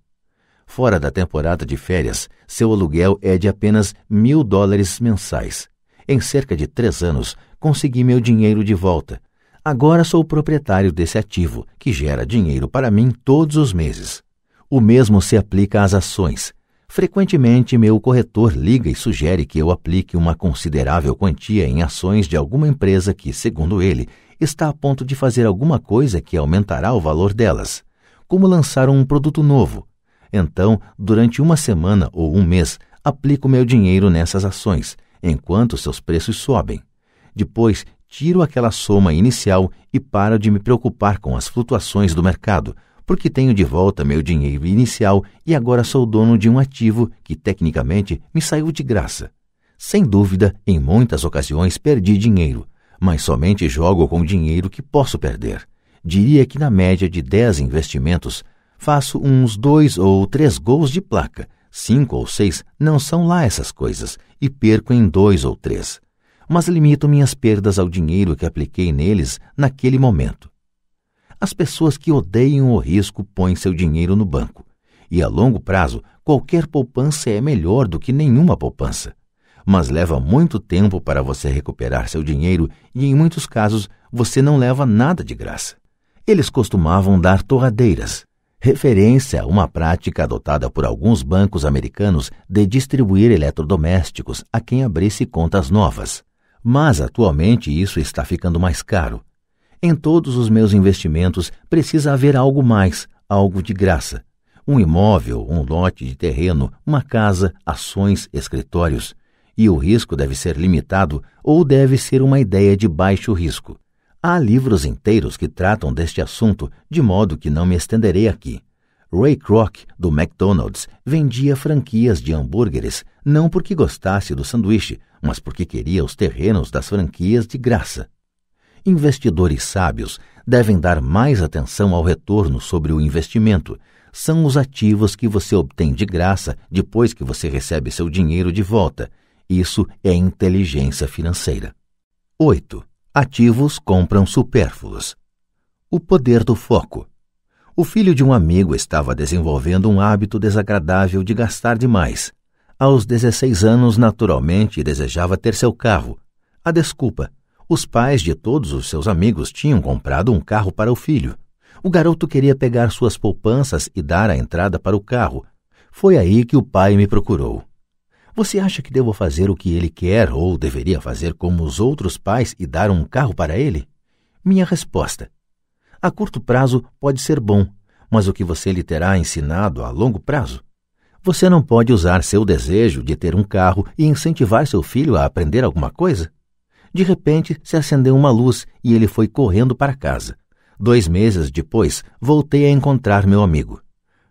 Fora da temporada de férias, seu aluguel é de apenas $1.000 mensais. Em cerca de 3 anos, consegui meu dinheiro de volta. Agora sou proprietário desse ativo, que gera dinheiro para mim todos os meses. O mesmo se aplica às ações. Frequentemente, meu corretor liga e sugere que eu aplique uma considerável quantia em ações de alguma empresa que, segundo ele, está a ponto de fazer alguma coisa que aumentará o valor delas, como lançar um produto novo. Então, durante uma semana ou um mês, aplico meu dinheiro nessas ações, enquanto seus preços sobem. Depois, tiro aquela soma inicial e paro de me preocupar com as flutuações do mercado, porque tenho de volta meu dinheiro inicial e agora sou dono de um ativo que, tecnicamente, me saiu de graça. Sem dúvida, em muitas ocasiões perdi dinheiro, mas somente jogo com dinheiro que posso perder. Diria que na média de 10 investimentos, faço uns 2 ou 3 gols de placa. 5 ou 6 não são lá essas coisas, e perco em 2 ou 3. Mas limito minhas perdas ao dinheiro que apliquei neles naquele momento. As pessoas que odeiam o risco põem seu dinheiro no banco. E a longo prazo, qualquer poupança é melhor do que nenhuma poupança. Mas leva muito tempo para você recuperar seu dinheiro e, em muitos casos, você não leva nada de graça. Eles costumavam dar torradeiras, referência a uma prática adotada por alguns bancos americanos de distribuir eletrodomésticos a quem abrisse contas novas. Mas, atualmente, isso está ficando mais caro. Em todos os meus investimentos precisa haver algo mais, algo de graça. Um imóvel, um lote de terreno, uma casa, ações, escritórios. E o risco deve ser limitado ou deve ser uma ideia de baixo risco. Há livros inteiros que tratam deste assunto, de modo que não me estenderei aqui. Ray Kroc, do McDonald's, vendia franquias de hambúrgueres não porque gostasse do sanduíche, mas porque queria os terrenos das franquias de graça. Investidores sábios devem dar mais atenção ao retorno sobre o investimento. São os ativos que você obtém de graça depois que você recebe seu dinheiro de volta. Isso é inteligência financeira. 8. Ativos compram supérfluos. O poder do foco. O filho de um amigo estava desenvolvendo um hábito desagradável de gastar demais. Aos 16 anos, naturalmente, desejava ter seu carro. A desculpa: Os pais de todos os seus amigos tinham comprado um carro para o filho. O garoto queria pegar suas poupanças e dar a entrada para o carro. Foi aí que o pai me procurou. Você acha que devo fazer o que ele quer ou deveria fazer como os outros pais e dar um carro para ele? Minha resposta: a curto prazo pode ser bom, mas o que você lhe terá ensinado a longo prazo? Você não pode usar seu desejo de ter um carro e incentivar seu filho a aprender alguma coisa? De repente, se acendeu uma luz e ele foi correndo para casa. 2 meses depois, voltei a encontrar meu amigo.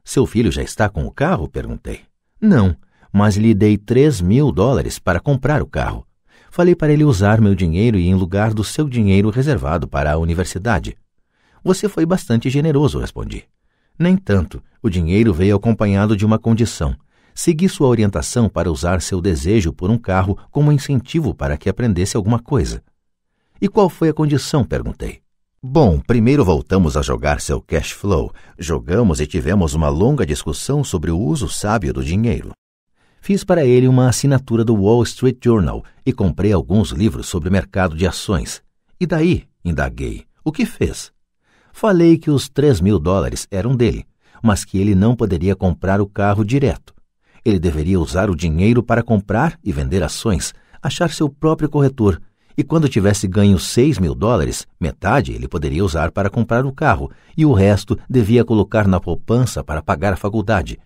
Seu filho já está com o carro? Perguntei. Não, mas lhe dei $3.000 para comprar o carro. Falei para ele usar meu dinheiro e em lugar do seu dinheiro reservado para a universidade. Você foi bastante generoso, respondi. Nem tanto. O dinheiro veio acompanhado de uma condição. Segui sua orientação para usar seu desejo por um carro como incentivo para que aprendesse alguma coisa. E qual foi a condição? Perguntei. Bom, primeiro voltamos a jogar seu cash flow. Jogamos e tivemos uma longa discussão sobre o uso sábio do dinheiro. Fiz para ele uma assinatura do Wall Street Journal e comprei alguns livros sobre o mercado de ações. E daí? Indaguei. O que fez? Falei que os $3.000 eram dele, mas que ele não poderia comprar o carro direto. Ele deveria usar o dinheiro para comprar e vender ações, achar seu próprio corretor, e quando tivesse ganho $6.000, metade ele poderia usar para comprar o carro, e o resto devia colocar na poupança para pagar a faculdade.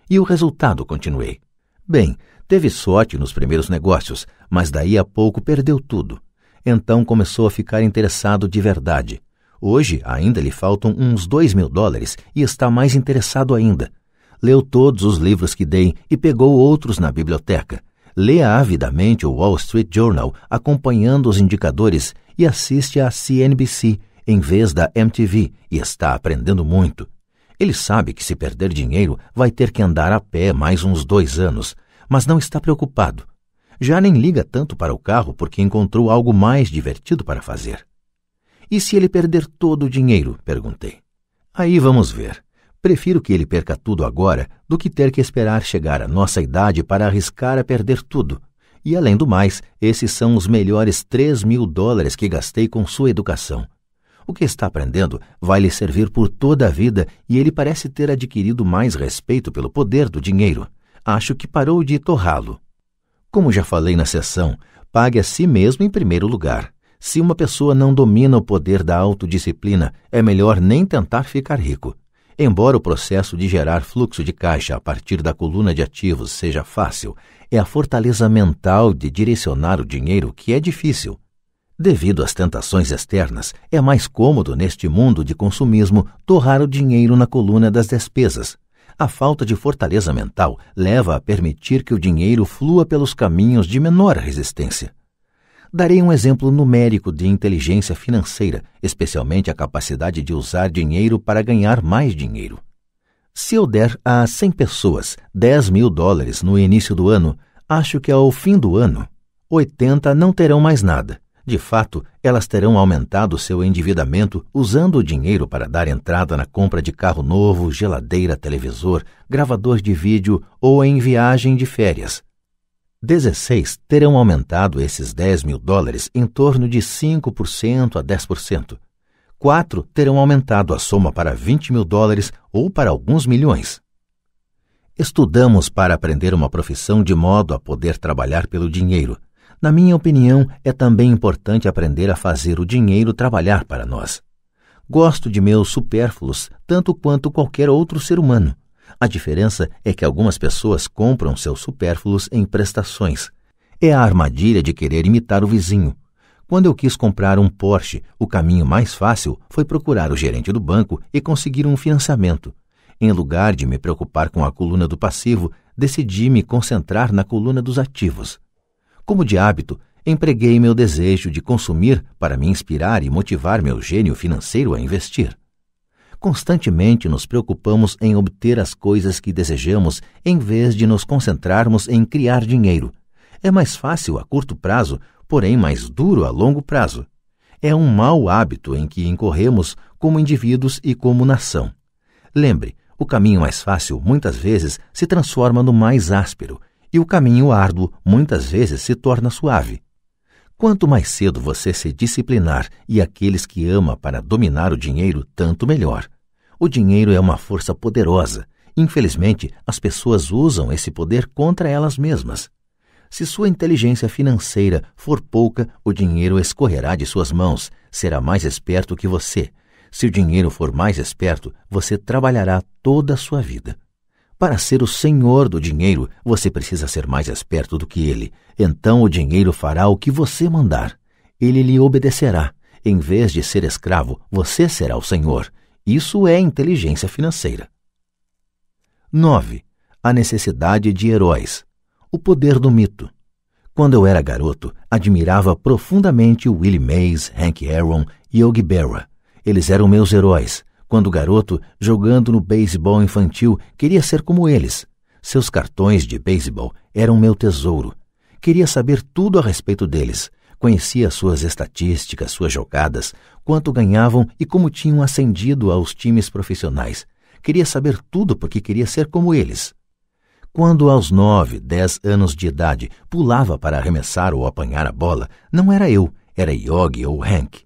E o resultado? Continuei. Bem, teve sorte nos primeiros negócios, mas daí a pouco perdeu tudo. Então começou a ficar interessado de verdade. Hoje ainda lhe faltam uns $2.000 e está mais interessado ainda. Leu todos os livros que dei e pegou outros na biblioteca. Lê avidamente o Wall Street Journal, acompanhando os indicadores, e assiste à CNBC em vez da MTV, e está aprendendo muito. Ele sabe que se perder dinheiro vai ter que andar a pé mais uns 2 anos, mas não está preocupado. Já nem liga tanto para o carro porque encontrou algo mais divertido para fazer. E se ele perder todo o dinheiro? Perguntei. Aí vamos ver. Prefiro que ele perca tudo agora do que ter que esperar chegar à nossa idade para arriscar a perder tudo. E além do mais, esses são os melhores $3.000 que gastei com sua educação. O que está aprendendo vai lhe servir por toda a vida e ele parece ter adquirido mais respeito pelo poder do dinheiro. Acho que parou de torrá-lo. Como já falei na sessão, pague a si mesmo em primeiro lugar. Se uma pessoa não domina o poder da autodisciplina, é melhor nem tentar ficar rico. Embora o processo de gerar fluxo de caixa a partir da coluna de ativos seja fácil, é a fortaleza mental de direcionar o dinheiro que é difícil. Devido às tentações externas, é mais cômodo neste mundo de consumismo torrar o dinheiro na coluna das despesas. A falta de fortaleza mental leva a permitir que o dinheiro flua pelos caminhos de menor resistência. Darei um exemplo numérico de inteligência financeira, especialmente a capacidade de usar dinheiro para ganhar mais dinheiro. Se eu der a 100 pessoas $10.000 no início do ano, acho que ao fim do ano, 80 não terão mais nada. De fato, elas terão aumentado seu endividamento usando o dinheiro para dar entrada na compra de carro novo, geladeira, televisor, gravador de vídeo ou em viagem de férias. 16 terão aumentado esses $10.000 em torno de 5% a 10%. 4 terão aumentado a soma para $20.000 ou para alguns milhões. Estudamos para aprender uma profissão de modo a poder trabalhar pelo dinheiro. Na minha opinião, é também importante aprender a fazer o dinheiro trabalhar para nós. Gosto de meus supérfluos tanto quanto qualquer outro ser humano. A diferença é que algumas pessoas compram seus supérfluos em prestações. É a armadilha de querer imitar o vizinho. Quando eu quis comprar um Porsche, o caminho mais fácil foi procurar o gerente do banco e conseguir um financiamento. Em lugar de me preocupar com a coluna do passivo, decidi me concentrar na coluna dos ativos. Como de hábito, empreguei meu desejo de consumir para me inspirar e motivar meu gênio financeiro a investir. Constantemente nos preocupamos em obter as coisas que desejamos em vez de nos concentrarmos em criar dinheiro. É mais fácil a curto prazo, porém mais duro a longo prazo. É um mau hábito em que incorremos como indivíduos e como nação. Lembre, o caminho mais fácil muitas vezes se transforma no mais áspero e o caminho árduo muitas vezes se torna suave. Quanto mais cedo você se disciplinar e aqueles que ama para dominar o dinheiro, tanto melhor. O dinheiro é uma força poderosa. Infelizmente, as pessoas usam esse poder contra elas mesmas. Se sua inteligência financeira for pouca, o dinheiro escorrerá de suas mãos, será mais esperto que você. Se o dinheiro for mais esperto, você trabalhará toda a sua vida. Para ser o senhor do dinheiro, você precisa ser mais esperto do que ele. Então o dinheiro fará o que você mandar. Ele lhe obedecerá. Em vez de ser escravo, você será o senhor. Isso é inteligência financeira. 9. A necessidade de heróis. O poder do mito. Quando eu era garoto, admirava profundamente Willie Mays, Hank Aaron e Yogi Berra. Eles eram meus heróis. Quando garoto, jogando no beisebol infantil, queria ser como eles. Seus cartões de beisebol eram meu tesouro. Queria saber tudo a respeito deles. Conhecia suas estatísticas, suas jogadas, quanto ganhavam e como tinham ascendido aos times profissionais. Queria saber tudo porque queria ser como eles. Quando aos 9, 10 anos de idade pulava para arremessar ou apanhar a bola, não era eu, era Yogi ou Hank.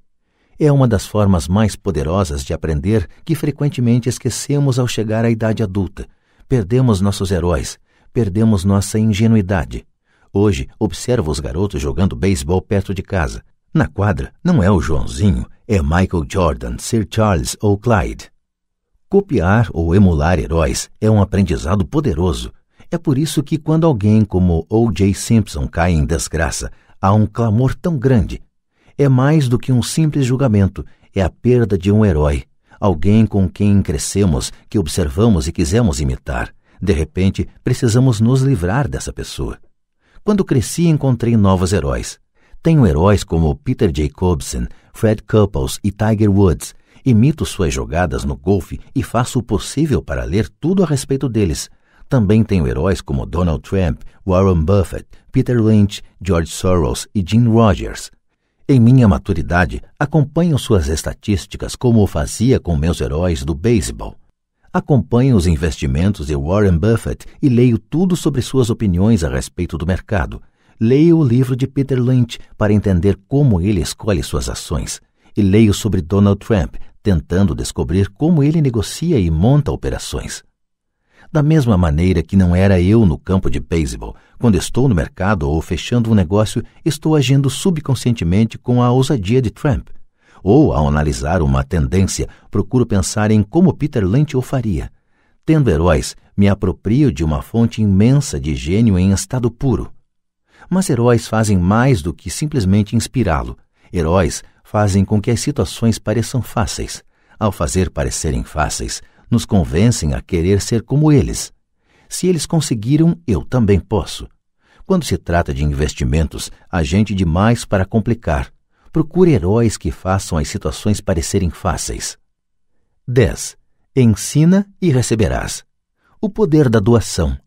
É uma das formas mais poderosas de aprender que frequentemente esquecemos ao chegar à idade adulta. Perdemos nossos heróis, perdemos nossa ingenuidade. Hoje, observo os garotos jogando beisebol perto de casa. Na quadra, não é o Joãozinho, é Michael Jordan, Sir Charles ou Clyde. Copiar ou emular heróis é um aprendizado poderoso. É por isso que quando alguém como O.J. Simpson cai em desgraça, há um clamor tão grande. É mais do que um simples julgamento, é a perda de um herói, alguém com quem crescemos, que observamos e quisemos imitar. De repente, precisamos nos livrar dessa pessoa. Quando cresci, encontrei novos heróis. Tenho heróis como Peter Jacobsen, Fred Couples e Tiger Woods. Imito suas jogadas no golfe e faço o possível para ler tudo a respeito deles. Também tenho heróis como Donald Trump, Warren Buffett, Peter Lynch, George Soros e Jim Rogers. Em minha maturidade, acompanho suas estatísticas como o fazia com meus heróis do beisebol. Acompanho os investimentos de Warren Buffett e leio tudo sobre suas opiniões a respeito do mercado. Leio o livro de Peter Lynch para entender como ele escolhe suas ações. E leio sobre Donald Trump, tentando descobrir como ele negocia e monta operações. Da mesma maneira que não era eu no campo de beisebol, quando estou no mercado ou fechando um negócio, estou agindo subconscientemente com a ousadia de Trump. Ou, ao analisar uma tendência, procuro pensar em como Peter Lynch o faria. Tendo heróis, me aproprio de uma fonte imensa de gênio em estado puro. Mas heróis fazem mais do que simplesmente inspirá-lo. Heróis fazem com que as situações pareçam fáceis. Ao fazer parecerem fáceis, nos convencem a querer ser como eles. Se eles conseguiram, eu também posso. Quando se trata de investimentos, há gente demais para complicar. Procure heróis que façam as situações parecerem fáceis. 10. Ensina e receberás. O poder da doação.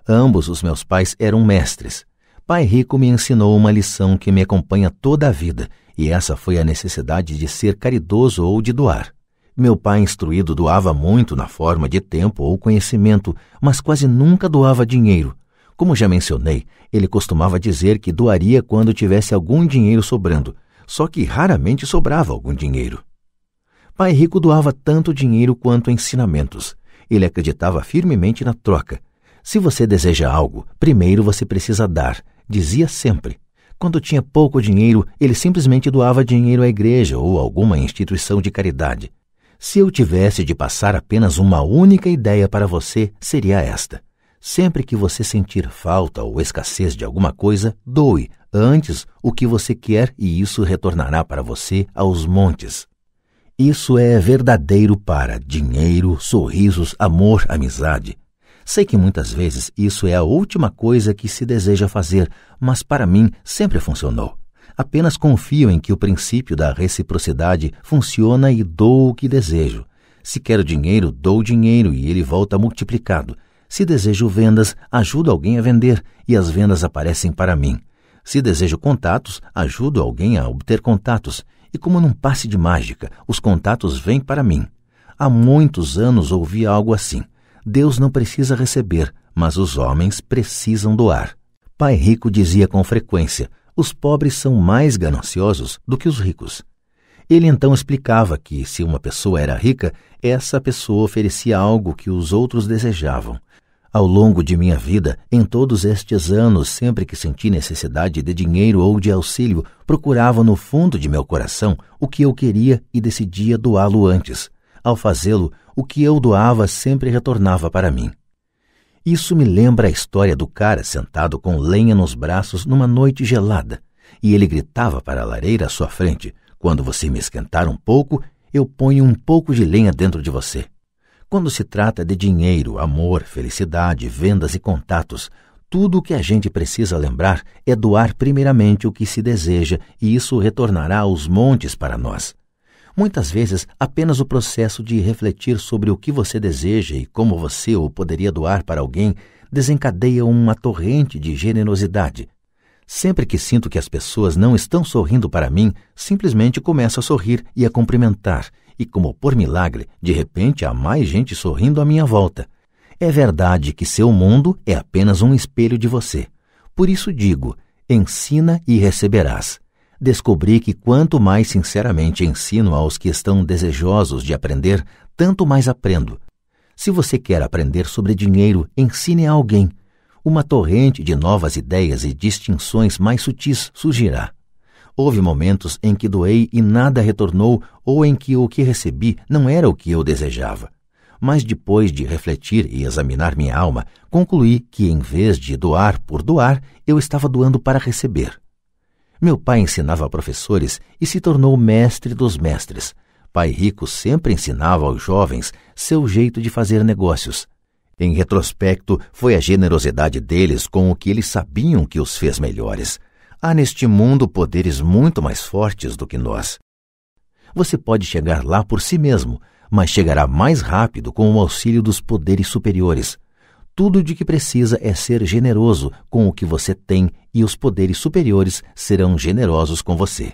Ambos os meus pais eram mestres. Pai Rico me ensinou uma lição que me acompanha toda a vida, e essa foi a necessidade de ser caridoso ou de doar. Meu pai instruído doava muito na forma de tempo ou conhecimento, mas quase nunca doava dinheiro. Como já mencionei, ele costumava dizer que doaria quando tivesse algum dinheiro sobrando, só que raramente sobrava algum dinheiro. Pai Rico doava tanto dinheiro quanto ensinamentos. Ele acreditava firmemente na troca. Se você deseja algo, primeiro você precisa dar, dizia sempre. Quando tinha pouco dinheiro, ele simplesmente doava dinheiro à igreja ou a alguma instituição de caridade. Se eu tivesse de passar apenas uma única ideia para você, seria esta. Sempre que você sentir falta ou escassez de alguma coisa, doe antes o que você quer e isso retornará para você aos montes. Isso é verdadeiro para dinheiro, sorrisos, amor, amizade. Sei que muitas vezes isso é a última coisa que se deseja fazer, mas para mim sempre funcionou. Apenas confio em que o princípio da reciprocidade funciona e dou o que desejo. Se quero dinheiro, dou dinheiro e ele volta multiplicado. Se desejo vendas, ajudo alguém a vender e as vendas aparecem para mim. Se desejo contatos, ajudo alguém a obter contatos. E como num passe de mágica, os contatos vêm para mim. Há muitos anos ouvi algo assim. Deus não precisa receber, mas os homens precisam doar. Pai Rico dizia com frequência, Os pobres são mais gananciosos do que os ricos. Ele então explicava que, se uma pessoa era rica, essa pessoa oferecia algo que os outros desejavam. Ao longo de minha vida, em todos estes anos, sempre que senti necessidade de dinheiro ou de auxílio, procurava no fundo de meu coração o que eu queria e decidia doá-lo antes. Ao fazê-lo, o que eu doava sempre retornava para mim. Isso me lembra a história do cara sentado com lenha nos braços numa noite gelada, e ele gritava para a lareira à sua frente: "Quando você me esquentar um pouco, eu ponho um pouco de lenha dentro de você." Quando se trata de dinheiro, amor, felicidade, vendas e contatos, tudo o que a gente precisa lembrar é doar primeiramente o que se deseja, e isso retornará aos montes para nós. Muitas vezes, apenas o processo de refletir sobre o que você deseja e como você o poderia doar para alguém desencadeia uma torrente de generosidade. Sempre que sinto que as pessoas não estão sorrindo para mim, simplesmente começo a sorrir e a cumprimentar, e como por milagre, de repente há mais gente sorrindo à minha volta. É verdade que seu mundo é apenas um espelho de você. Por isso digo, ensina e receberás. Descobri que quanto mais sinceramente ensino aos que estão desejosos de aprender, tanto mais aprendo. Se você quer aprender sobre dinheiro, ensine a alguém. Uma torrente de novas ideias e distinções mais sutis surgirá. Houve momentos em que doei e nada retornou, ou em que o que recebi não era o que eu desejava. Mas depois de refletir e examinar minha alma, concluí que, em vez de doar por doar, eu estava doando para receber. Meu pai ensinava a professores e se tornou mestre dos mestres. Pai rico sempre ensinava aos jovens seu jeito de fazer negócios. Em retrospecto, foi a generosidade deles com o que eles sabiam que os fez melhores. Há neste mundo poderes muito mais fortes do que nós. Você pode chegar lá por si mesmo, mas chegará mais rápido com o auxílio dos poderes superiores. Tudo de que precisa é ser generoso com o que você tem, e os poderes superiores serão generosos com você.